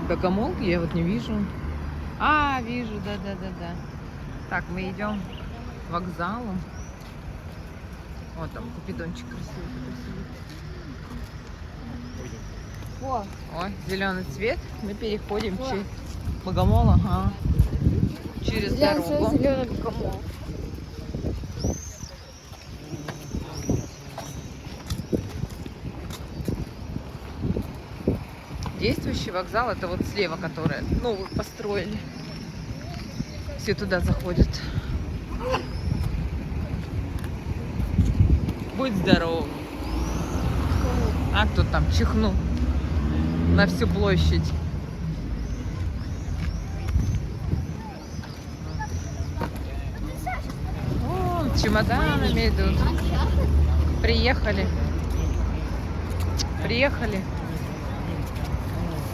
Богомол? Я вот не вижу. А, вижу, да. Так, мы идем к вокзалу. Вот там купидончик красивый. О, Ой, зеленый цвет. Мы переходим через Богомол, ага. Через дорогу. зеленый богомол. Действующий вокзал, это вот слева, который новый построили. Все туда заходят. Будь здоров. А кто там чихнул на всю площадь? О, чемоданами идут. Приехали.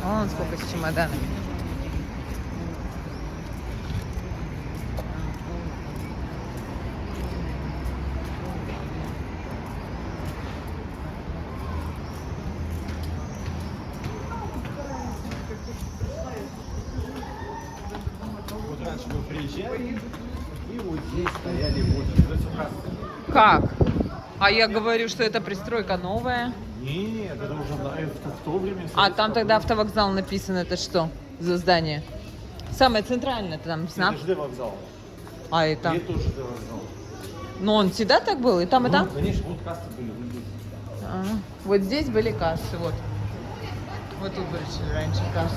Вон сколько с чемоданами. Вот раньше мы приезжали, и вот здесь стояли вот эти кассы. Как? А я говорю, что это пристройка новая. Нет, это уже в то время. А там тогда автовокзал написано. Это что за здание? Самое центральное там знак. Это ЖД вокзал. А это? И это тоже ЖД вокзал. Но он всегда так был? И там, и там? Ну, конечно, вот кассы были. Вот здесь. А, вот здесь были кассы, вот. Вот тут были раньше кассы.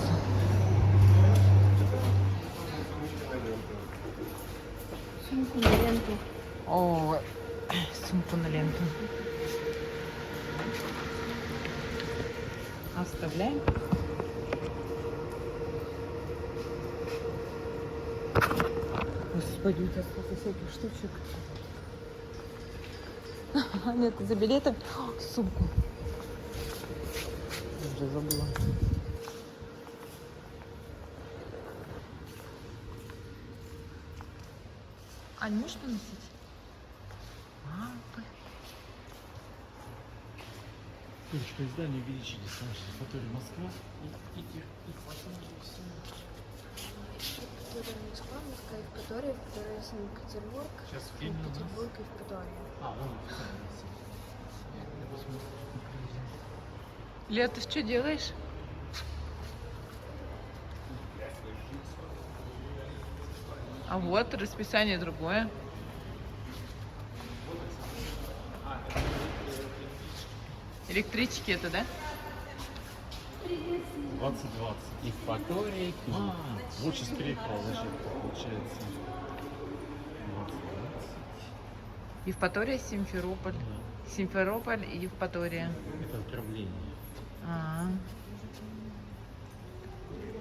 Сумку на ленту. О, сумку на ленту. Оставляем. Господи, у тебя сколько всяких штучек. Нет, за билеты. Сумку. Уже забыла. Ань, можешь поносить? Мапы. Точка издания увеличились. Который Москва и все. Москва, Евпатория, Санкт-Петербург, Сейчас Петербург, Евпатория. Лea, ты что делаешь? А вот расписание другое. Электрички это, да? 2020. Евпатория. Вот сейчас переехал, значит, получается. 2020. Евпатория, Симферополь. Симферополь и Евпатория. Это отправление. А,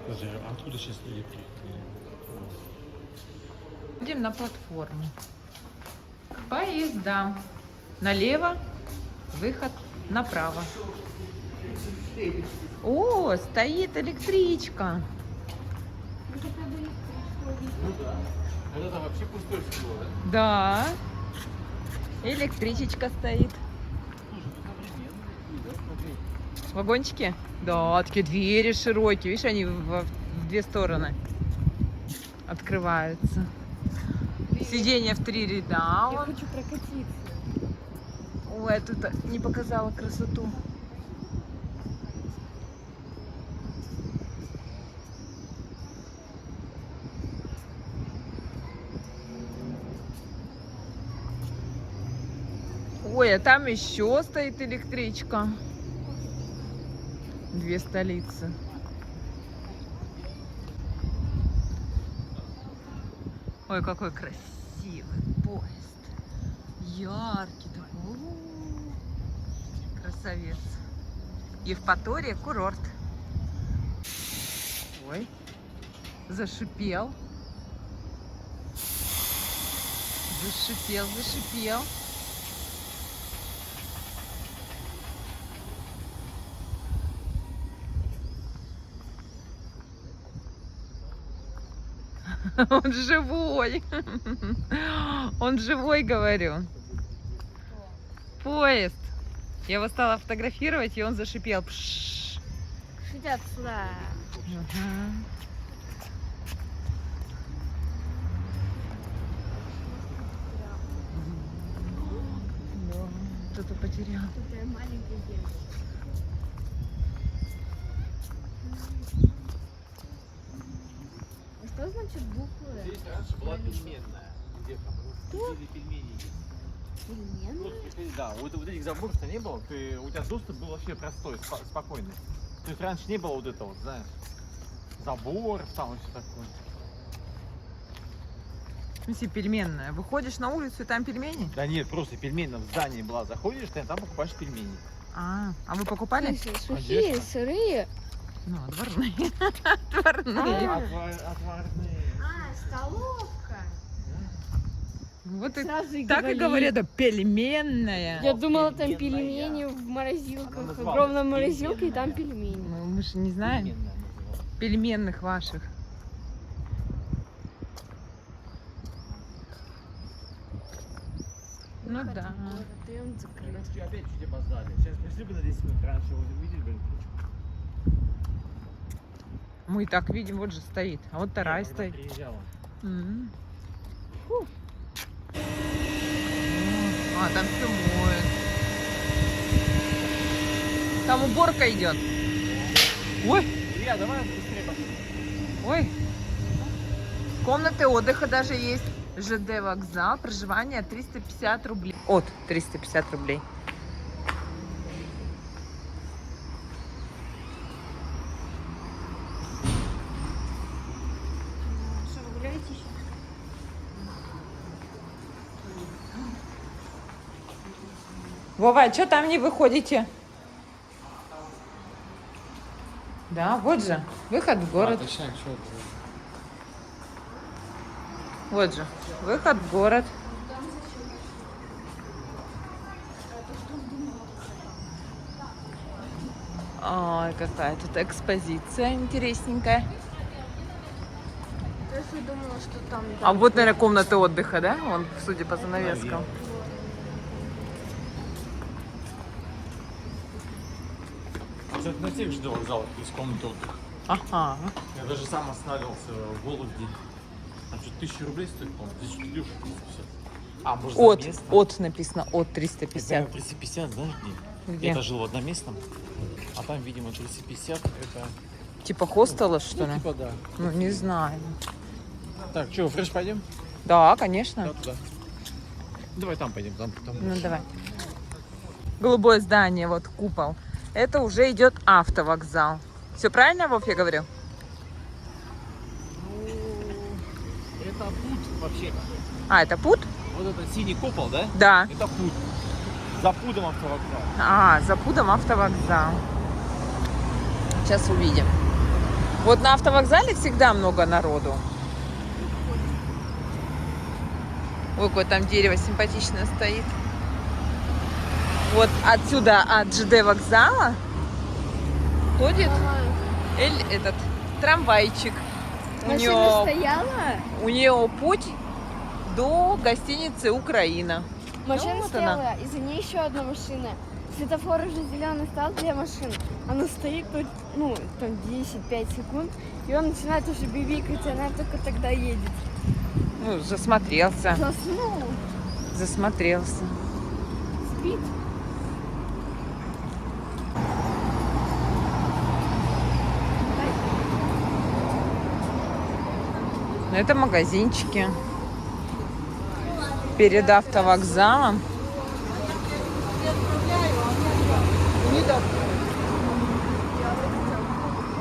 Подожди, а откуда сейчас электрик? идем на платформу. Поезда. Налево, выход направо. О, стоит электричка. Вот это вообще пустое село, да? Да. Электричечка стоит. Вагончики? Да, такие двери широкие. Видишь, они в две стороны открываются. Сиденья в 3 ряда. Я хочу прокатиться. Ой, я тут не показала красоту. Ой, а там еще стоит электричка. 2 столицы. Ой, какой красивый поезд. Яркий такой. У-у-у. Красавец. Евпатория, курорт. Ой, зашипел. Зашипел. Он живой. Он живой, говорю. Поезд. Я его стала фотографировать, и он зашипел. Пш. хотят сюда. Ага. Да, кто-то потерял. Такая маленькая девочка. А что значит буквы? Здесь раньше была пельменная. Где там? Или пельмени есть. Пельмены? Просто приходи, да, вот этих заборов-то не было, у тебя доступ был вообще простой, спокойный. То есть раньше не было вот этого, вот, знаешь, заборов там и все такое. Если пельменная. Выходишь на улицу и там пельмени? Да нет, просто пельменная в здании была, заходишь, ты там покупаешь пельмени. А вы покупали? Слушай, сухие, Конечно. сырые. Ну, отварные. Отварные. Отварные. Столовка. Вот и Сразу и так и говорят, да, пельменная. Я думала, там Пельменная. пельмени в морозилках, Она называлась огромная морозилка, и там пельменная. пельмени. Ну, мы же не знаем Пельменная называлась. пельменных ваших. Ну да. И он закрыт. Опять чуть опоздали. Сейчас пришли бы на 10 минут раньше, вот увидели бы. Мы и так видим, вот же стоит. А вот вторая стоит. Приезжала. М. А, там все моет. Там уборка идет. Ой, Илья, давай быстрее пошли. ой. Комнаты отдыха даже есть. ЖД вокзал. Проживание 350 рублей. От 350 рублей. Что, вы гуляете еще? Вова, а что там не выходите? Да, вот же. Выход в город. точно, что Вот же. Выход в город. Ой, какая тут экспозиция интересненькая. Я же думала, что там... А вот, наверное, комната отдыха, да? Вон, судя по занавескам. Это на тех же вокзалах из комнаты отдыха. Ага. Я даже сам останавливался в Вологде. Там что-то 1000 рублей стоит, по-моему. Здесь чуть дешево 350. А, может, за место? От написано, от Я 350. 350, знаешь, где? Где? Я жил в одноместном, а там, видимо, 350 это... Типа хостела, что ли? типа, да. Ну, не знаю. Так, что, фреш пойдем? Да, конечно. Да, туда. Давай там пойдем, там. Ну, давай. Голубое здание, вот купол. Это уже идет автовокзал. Все правильно, Вов, я говорю? Ну, это путь вообще. А, это путь? Вот этот синий купол, да? Да. Это путь. За пудом автовокзал. А, за путом автовокзал. Сейчас увидим. Вот на автовокзале всегда много народу. Ой, какое там дерево симпатичное стоит. Вот отсюда, от ЖД вокзала, ходит этот трамвайчик. Машина стояла? У нее путь до гостиницы «Украина». Машина вот она. стояла, и за ней еще одна машина. Светофор уже зеленый стал для машин. Она стоит тут, ну, там 10-5 секунд, и он начинает уже бибикать, и она только тогда едет. Ну, засмотрелся. Заснул, Засмотрелся. спит. Ну, это магазинчики. Перед автовокзалом.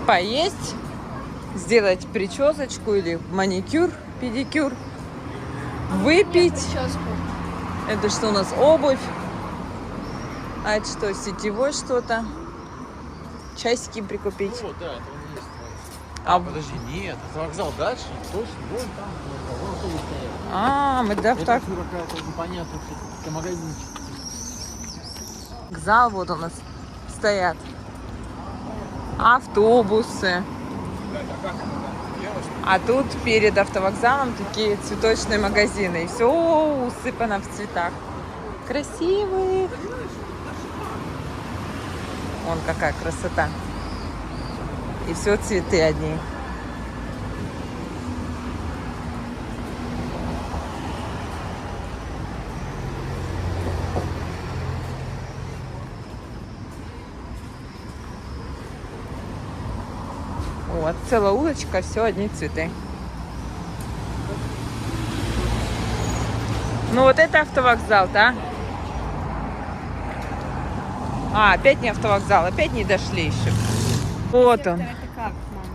Поесть, сделать причесочку или маникюр, педикюр, выпить. Прическу. Это что у нас, обувь? А это что, сетевой что-то? Часики прикупить. Вот, да, это он есть. А, Подожди, нет, это вокзал дальше. Точно, вон там, вон автобус стоит. мы да, Это так. какая-то непонятная это магазинчик. Вокзал вот у нас стоят. Автобусы. А тут перед автовокзалом такие цветочные магазины. И все усыпано в цветах. Красивые. Вон какая красота. И все цветы одни. Вот, целая улочка, все одни цветы. Ну вот это автовокзал, да? А, опять не автовокзал, опять не дошли еще. Вот он. Это как, мам?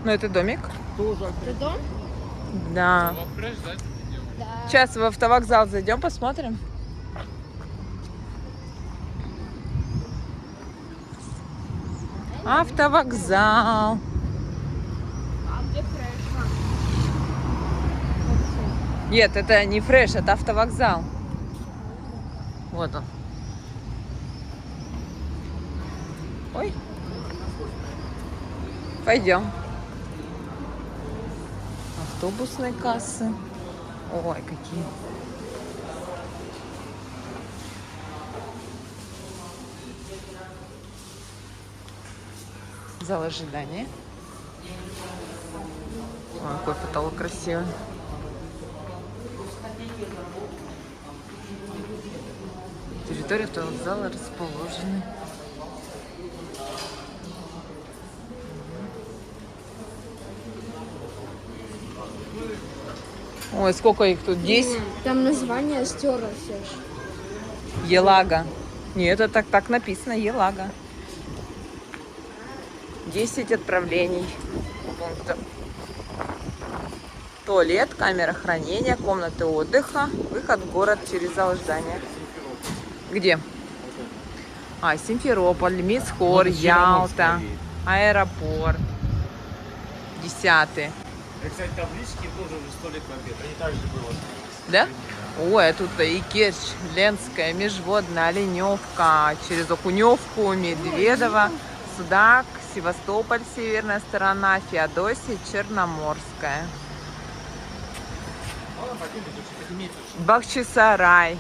Ну это домик? Тоже. Это дом? Да. Да. Сейчас в автовокзал зайдем, посмотрим. Автовокзал. А где фреш, мам? Нет, это не фреш, это автовокзал. Вот он. Ой. Пойдем. Автобусные кассы. Ой, какие. Зал ожидания. Ой, какой потолок красивый. Территория автовокзала расположена. Ой, сколько их тут? 10? Там название стерла все ж. Елага. Нет, это так написано, Елага. 10 отправлений. Пунктов. Туалет, камера хранения, комнаты отдыха, выход в город через зал ожидания. Где? А, Симферополь, Мисхор, Ялта, аэропорт. 10-й. Кстати, таблички тоже уже 100 лет в обед. Они также было. Да? Ой, а тут и Керчь, Ленская, Межводная, Оленевка, через Окуневку, Медведово, Судак, Севастополь, северная сторона, Феодосия, Черноморская. Бахчисарай,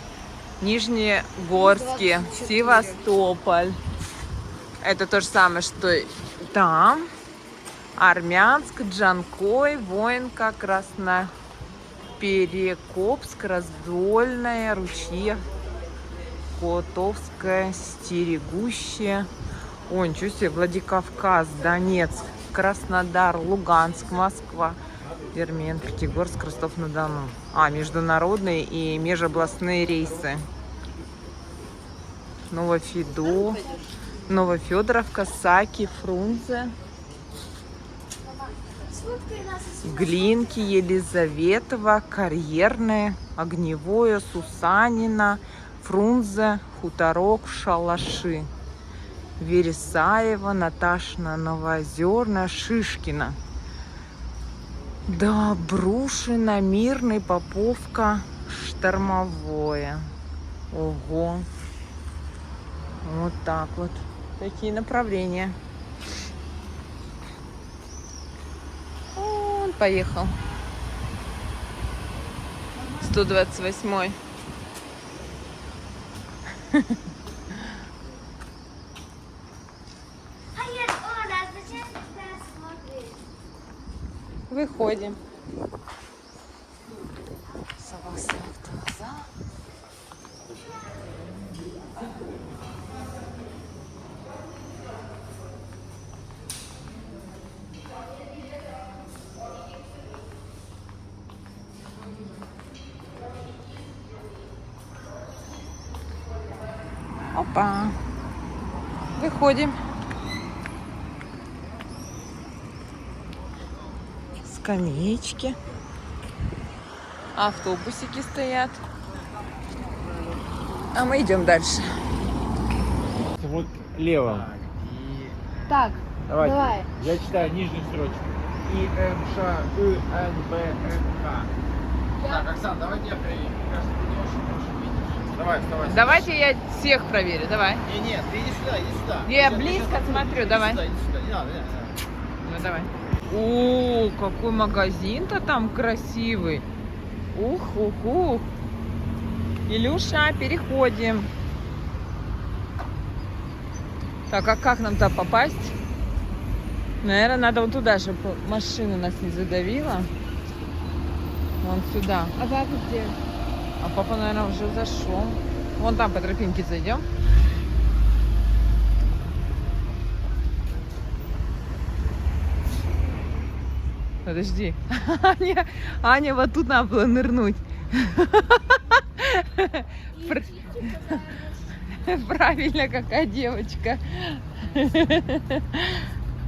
Нижнегорске, Севастополь. Это то же самое, что и там. Армянск, Джанкой, Воинка, Красноперекопск, Раздольная, Ручье, Котовская, Стерегущая. Ой, ничего себе, Владикавказ, Донецк, Краснодар, Луганск, Москва, Пермин, Пятигорск, Ростов-на-Дону. А, международные и межобластные рейсы. Новофедоровка, Саки, Фрунзе, Глинки, Елизаветово, Карьерное, Огневое, Сусанина, Фрунзе, Хуторок, Шалаши, Вересаева, Наташина, Новоозерная, Шишкина, Добрушина, Мирный, Поповка, Штормовое. Ого. Вот так вот. Такие направления. Он поехал. 128-й. Выходим. Согласен автовокзал. Опа. Выходим. Скамеечки. Автобусики стоят. А мы идем дальше. Вот лево. Так, Давайте. давай. Я читаю нижнюю строчку. И, М, Ш, И, Н, Б, Н, К. Так, Оксан, давайте я проверю. Мне кажется, ты не очень хорошо видишь. Давай, вставай. Давайте я всех проверю. Давай. Нет, ты иди сюда, иди сюда. Я близко смотрю, давай. Иди сюда, не надо, не надо. Ну давай. О, какой магазин-то там красивый. Ух, ух, ух. Илюша, переходим. Так, а как нам туда попасть? Наверное, надо вот туда, чтобы машина нас не задавила. Вон сюда. А папа где? А папа, наверное, уже зашел. Вон там по тропинке зайдем. Подожди. Аня, вот тут надо было нырнуть. Правильно, какая девочка.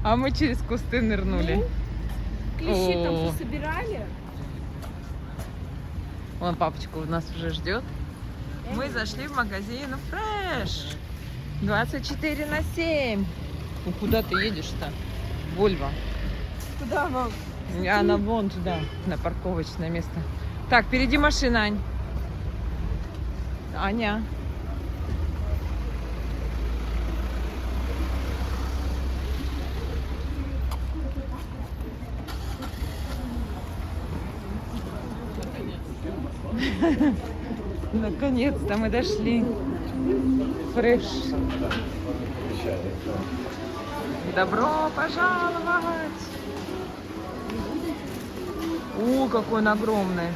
А мы через кусты нырнули. Клещи там О. все собирали? Вон папочка у нас уже ждет. Мы зашли в магазин Fresh. 24/7. Ну куда ты едешь-то? Вольво. Куда вам? Она вон туда, на парковочное место. Так, впереди машина, Ань. Аня. Наконец-то мы дошли. Фреш. Добро пожаловать! Какой он огромный.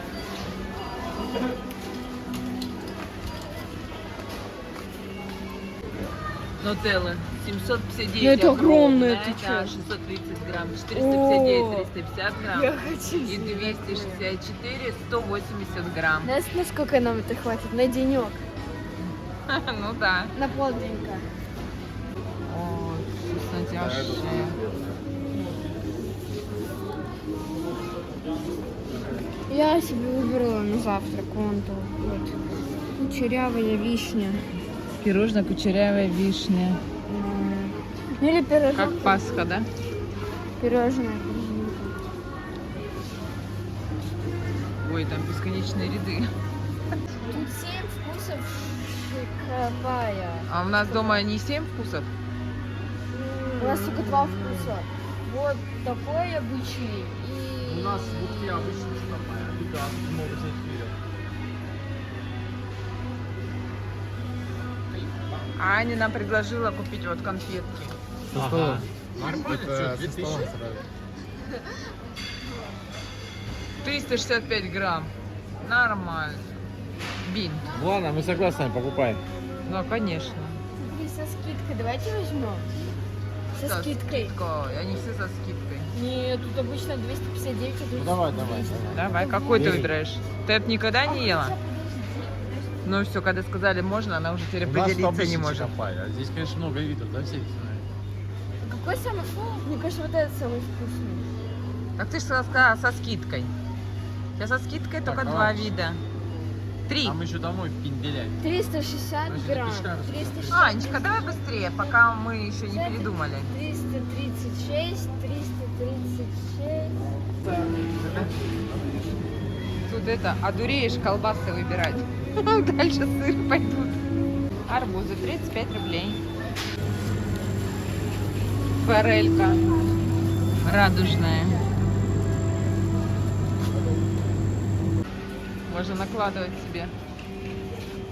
Нутелла 759. Ну, это огромное, ты да, чё? 630 грамм. 459, 350 грамм. Я хочу И 264, 180 грамм. Знаешь, насколько нам это хватит? На денек. Ну да. На полденька. О, вкуснотяжие. Я себе выбрала на завтрак вон то вот. Кучерявая вишня. Пирожное кучерявая вишня. Ну или пирожок. Как Пасха, да? Пирожное. Ой, там бесконечные ряды. Тут 7 вкусов шиковая. А у нас дома не 7 вкусов? У нас только 2 вкуса. Вот такой обычный и... У нас в бутке обычно штампая, ребят, могут взять вперед. Аня нам предложила купить вот конфетки. Ага. Нормально, что, 2000? 365 грамм. Нормально. Бин. Ладно, мы согласны, покупаем. Ну, конечно. Смотри, со скидкой. Давайте возьмем. Со скидкой. скидкой. Они все со скидкой. Нет, тут обычно 259, а тут давай. 200. Давай, какой ты Бери. выбираешь? Ты это никогда не ела? Ну все, когда сказали можно, она уже теперь определиться не может. А здесь, конечно, много видов, да, всяких. Какой самый вкусный? Мне кажется, вот этот самый вкусный. Так ты же сказала со скидкой. Я со скидкой Так, только давай. 2 вида. 3. А мы еще домой пинделять. 360 Значит, грамм. пешками. 360. Анечка, давай быстрее, пока мы еще не передумали. 336, 336. Тут это, одуреешь колбасы выбирать. Дальше сыр пойдут. Арбузы 35 рублей. Форелька радужная. Можно накладывать себе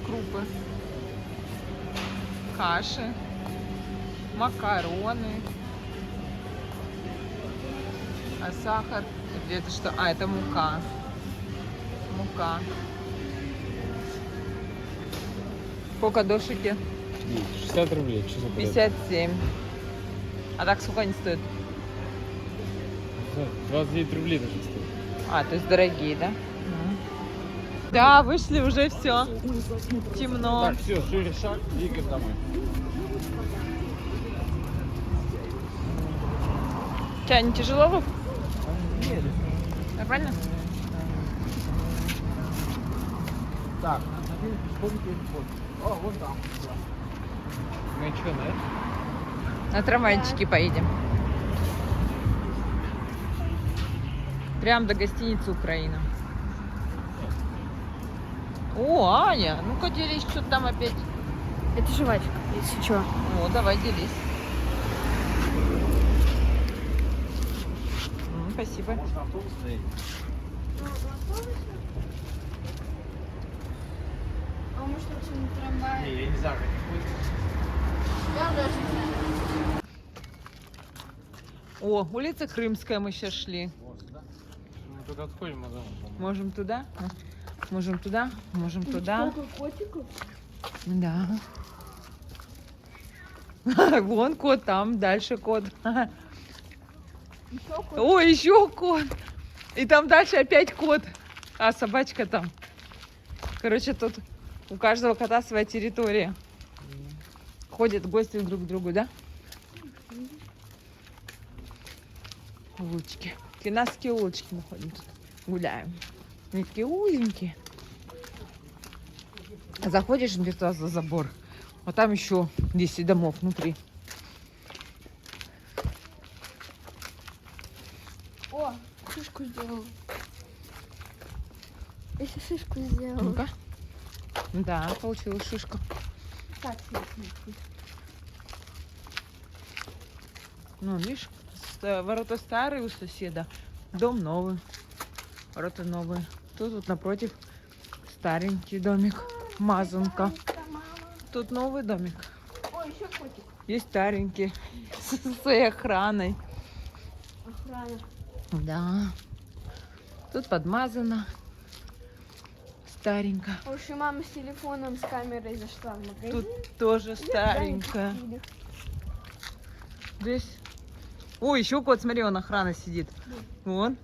крупы, каши, макароны. А сахар? Это что? А, это мука. Мука. Сколько дошики? 60 рублей, что за 57. А так сколько они стоят? 29 рублей даже стоит. А, то есть дорогие, да? Да, вышли уже все. Темно. Так, все, шире шаг, двигаем домой. Тебя не тяжело, Вов? Нормально? Так, вспомни телефон. О, вон там. Ну и что, да? На трамвайчике поедем. Прям до гостиницы Украина. О, Аня, ну-ка делись, что там опять. Это жвачка, если что. О, давай делись. Спасибо. Может, автобус стоит? А может, лучше на трамвае? Не, я не знаю, как будет. Я даже не знаю. О, улица Крымская мы сейчас шли. Вот сюда. Мы туда отходим, а да. Можем туда? Можем туда? Можем туда? Сколько котиков? Да. Вон кот, там дальше кот. Еще кот. О, еще кот. И там дальше опять кот. А собачка там. Короче, тут у каждого кота своя территория. Ходят гости друг к другу, да? Улочки. Финасские улочки мы ходим тут. Гуляем. Они такие узенькие. Заходишь где-то за забор. А там еще 10 домов внутри. О, шишку сделал. Если шишку сделал. Ну-ка. Да, получилась шишка. Так, шишку. Ну, видишь, ворота старые у соседа, дом новый, ворота новые. Тут вот напротив старенький домик, мазанка. Тут новый домик. О, еще котик. Есть старенький, с своей охраной. Охрана. Да. Тут подмазано. Старенько. В общем, мама с телефоном, с камерой зашла в магазин. Тут тоже старенько. Здесь. Ой, еще кот, смотри, он охрана сидит. Вон.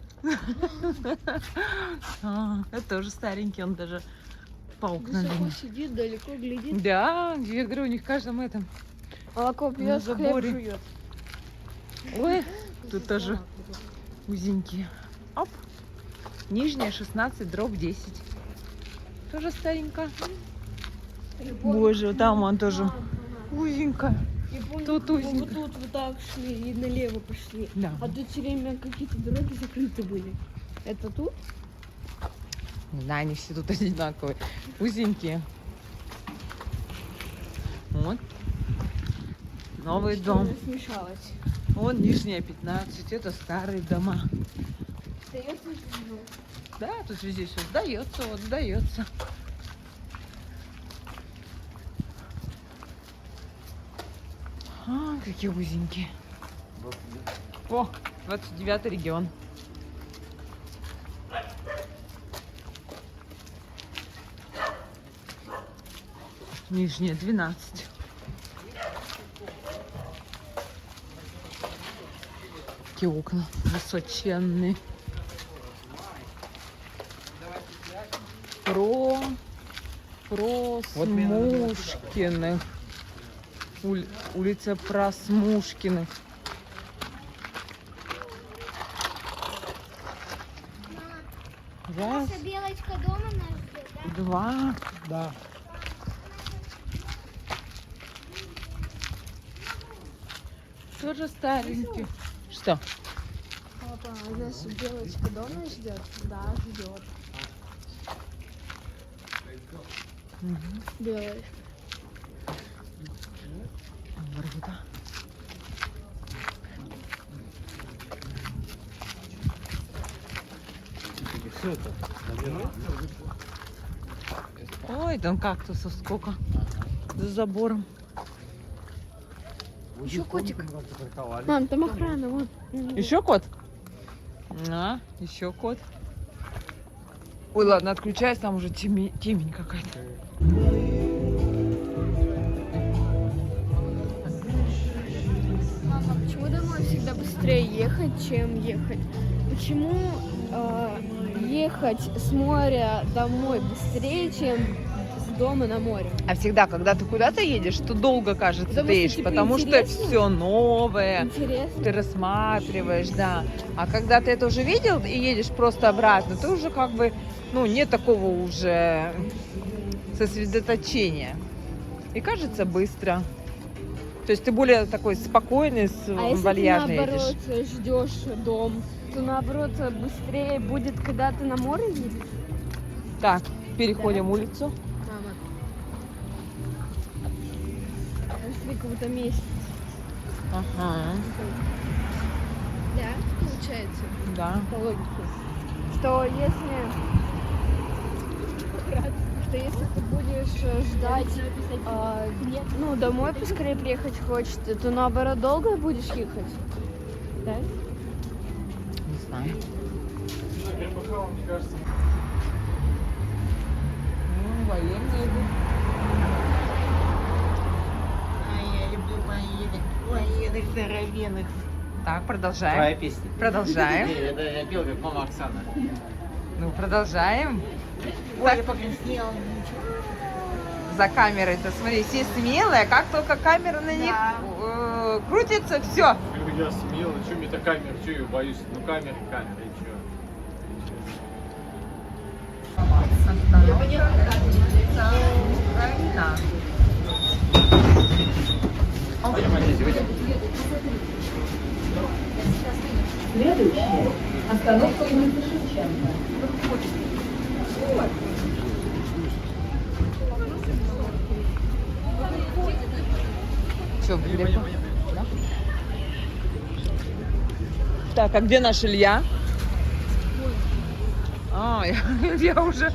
Это тоже старенький, он даже по окнам. Высоко сидит, далеко глядит. Да, я говорю, у них в каждом этом. Молоко пьет, хлеб заборе. жует. Ой, тут тоже узенькие. Оп. Нижняя 16/10. Тоже старенько. Боже, там он тоже узенько. Я помню, Тут мы узенько. вот тут вот так шли и налево пошли. Да. А тут все время какие-то дороги закрыты были. Это тут? Не знаю, они все тут одинаковые. Узенькие. Вот. Новый Что-то дом. смешалось. Вон нижняя 15. Это старые дома. Остается жилье. Да, тут везде все сдается, вот сдается. А, какие узенькие. О, 29-й регион. Нижняя 12. Такие окна высоченные. Про Смушкиных. Улица Просмушкиных. Раз, Наша белочка дома нас ждет, да? два. Да. Тоже старенький. Что? Папа, а наша белочка дома ждет? Да, ждет. Белочка. Ворота. Все это. Ой, там кактусов сколько. За забором. Еще котик. Мам, там охрана, вот. Еще кот? А, еще кот. Ой, ладно, отключаюсь, там уже темень какая-то. Мама, почему домой всегда быстрее ехать, чем ехать? Почему ехать с моря домой быстрее, чем с дома на море? А всегда, когда ты куда-то едешь, то долго, кажется, Потому ты что, едешь, типа, потому что интересно. все новое. Интересно. Ты рассматриваешь, да. А когда ты это уже видел и едешь просто обратно, ты уже как бы, ну, нет такого уже сосредоточения. И кажется быстро. То есть ты более такой спокойный, А если ты вальяжный наоборот едешь. ждешь дом, то наоборот быстрее будет, когда ты на море едешь? Так, переходим улицу. Мама. Смотри, как будто месяц. Ага, Да, получается, да. по логике. Что если ты будешь ждать, ну, домой поскорее приехать хочется, то наоборот долго будешь ехать? летать? Не знаю. Мне кажется, Ну, военные идут. Я люблю поедок здоровенных. Так, продолжаем. твоя песня. Продолжаем. Это я пел, как мама Оксана. Ну, продолжаем. Ой, я покраснела. За камерой-то, смотри, все смелые, как только камера на них Да. крутится, все. Я смело, что мне то камера, что я боюсь? Ну камера, и что? Украина. Пойдем, Олеся, выйдем. Следующая остановка улицы Шевченко. Все, далеко? Да? Так, а где наш Илья? А, я уже...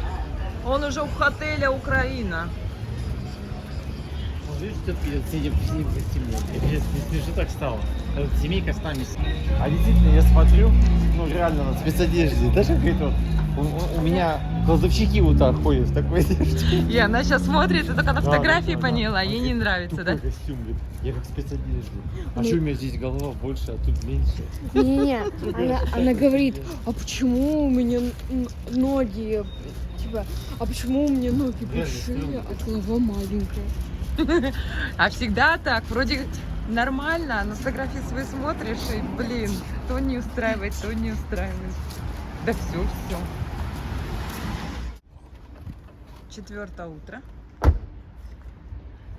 Он уже в отеле Украина. Видишь, все-таки сидим в семье. Не смешно так стало. Семейка с нами. А действительно, я смотрю, ну реально на спецодежде. Даже какая-то у меня кладовщики вот так ходят в такой одежде. И она сейчас смотрит, и только на Да, фотографии да, поняла, да. ей не нравится, да? Такой костюм, говорит, я как в спецодежде. А что у меня здесь голова больше, а тут меньше? Не-не, она говорит, а почему у меня ноги, типа, а почему у меня ноги Реально большие, стрёмно. а голова маленькая? А всегда так, вроде нормально, а на фотографии свои смотришь, и, блин, то не устраивает, то не устраивает. Да все. 4 утро.